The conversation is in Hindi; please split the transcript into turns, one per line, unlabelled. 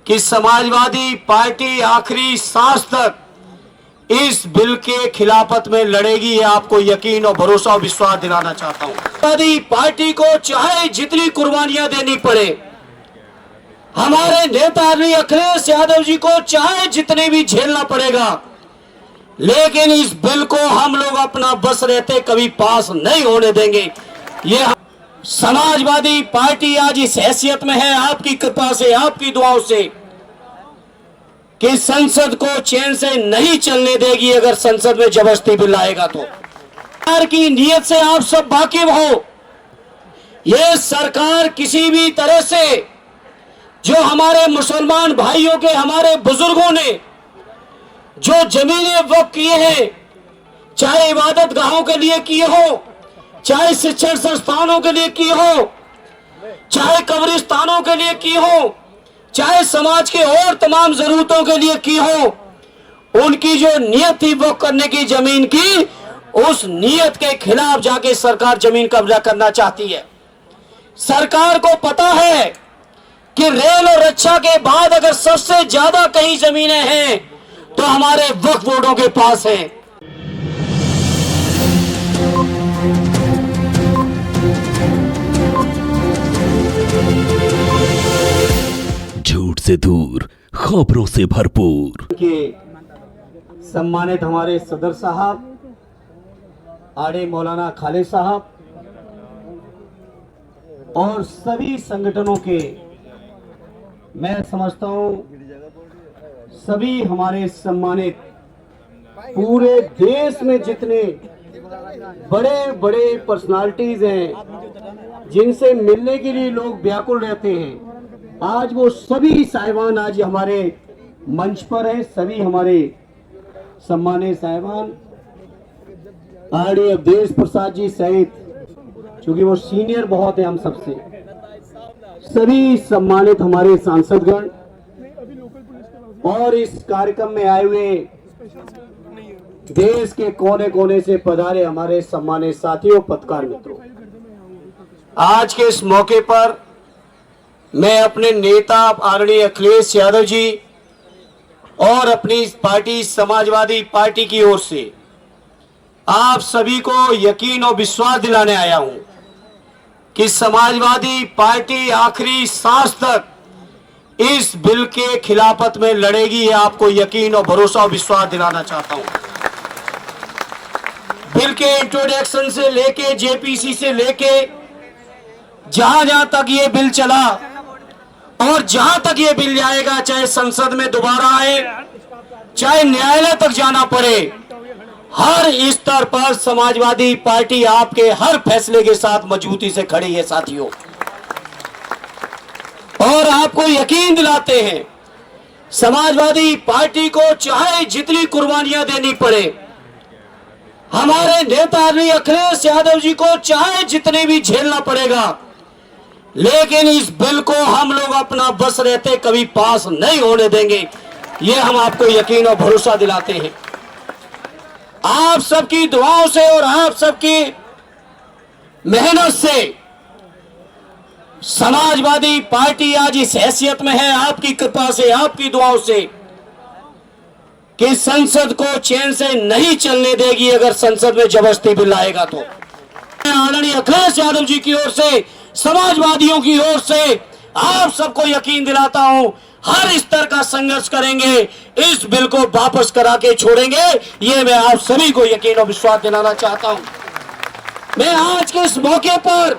कि समाजवादी पार्टी आखिरी सांस तक इस बिल के खिलाफत में लड़ेगी। ये आपको यकीन और भरोसा और विश्वास दिलाना चाहता हूं। समाजवादी पार्टी को चाहे जितनी कुर्बानियां देनी पड़े, हमारे नेता अखिलेश यादव जी को चाहे जितने भी झेलना पड़ेगा, लेकिन इस बिल को हम लोग अपना बस रहते कभी पास नहीं होने देंगे। ये समाजवादी पार्टी आज इस हैसियत में है आपकी कृपा से, आपकी दुआओं से, कि संसद को चैन से नहीं चलने देगी। अगर संसद में जबरदस्ती बिल आएगा तो सरकार की नीयत से आप सब वाकिफ हो। ये सरकार किसी भी तरह से जो हमारे मुसलमान भाइयों के, हमारे बुजुर्गों ने जो जमीनें वक्फ किए हैं, चाहे इबादत गाहों के लिए किए हो, चाहे शिक्षण संस्थानों के लिए किए हो, चाहे कब्रिस्तानों के लिए किए हो, चाहे समाज के और तमाम जरूरतों के लिए की हो, उनकी जो नियत थी वक्फ करने की जमीन की, उस नियत के खिलाफ जाके सरकार जमीन कब्जा करना चाहती है। सरकार को पता है कि रेल और रक्षा के बाद अगर सबसे ज्यादा कहीं जमीनें हैं तो हमारे वक्फ बोर्डों के पास है।
झूठ से दूर, खबरों से भरपूर।
के सम्मानित हमारे सदर साहब आड़े मौलाना खालिद साहब और सभी संगठनों के, मैं समझता हूं सभी हमारे सम्मानित पूरे देश में जितने बड़े बड़े पर्सनालिटीज हैं जिनसे मिलने के लिए लोग व्याकुल रहते हैं, आज वो सभी साहिबान आज हमारे मंच पर हैं। सभी हमारे सम्मानित साहिबान आरडी अवधेश प्रसाद जी सहित, क्योंकि वो सीनियर बहुत है हम सबसे, सभी सम्मानित हमारे सांसदगण और इस कार्यक्रम में आए हुए देश के कोने कोने से पधारे हमारे सम्मानित साथियों, पत्रकार मित्रों, आज के इस मौके पर मैं अपने नेता आदरणीय अखिलेश यादव जी और अपनी पार्टी समाजवादी पार्टी की ओर से आप सभी को यकीन और विश्वास दिलाने आया हूं कि समाजवादी पार्टी आखिरी सांस तक इस बिल के खिलाफत में लड़ेगी। ये आपको यकीन और भरोसा और विश्वास दिलाना चाहता हूं। बिल के इंट्रोडक्शन से लेके, जेपीसी से लेके, जहां जहां तक ये बिल चला और जहां तक ये बिल जाएगा, चाहे संसद में दोबारा आए, चाहे न्यायालय तक जाना पड़े, हर स्तर पर समाजवादी पार्टी आपके हर फैसले के साथ मजबूती से खड़ी है साथियों। और आपको यकीन दिलाते हैं, समाजवादी पार्टी को चाहे जितनी कुर्बानियां देनी पड़े, हमारे नेता अखिलेश यादव जी को चाहे जितने भी झेलना पड़ेगा, लेकिन इस बिल को हम लोग अपना बस रहते कभी पास नहीं होने देंगे। ये हम आपको यकीन और भरोसा दिलाते हैं। आप सबकी दुआओं से और आप सबकी मेहनत से समाजवादी पार्टी आज इस हैसियत में है आपकी कृपा से, आपकी दुआओं से, कि संसद को चैन से नहीं चलने देगी। अगर संसद में जबरदस्ती बिल आएगा तो आदरणीय अखिलेश यादव जी की ओर से, समाजवादियों की ओर से आप सबको यकीन दिलाता हूं, हर स्तर का संघर्ष करेंगे, इस बिल को वापस करा के छोड़ेंगे। ये मैं आप सभी को यकीन और विश्वास दिलाना चाहता हूं। मैं आज के इस मौके पर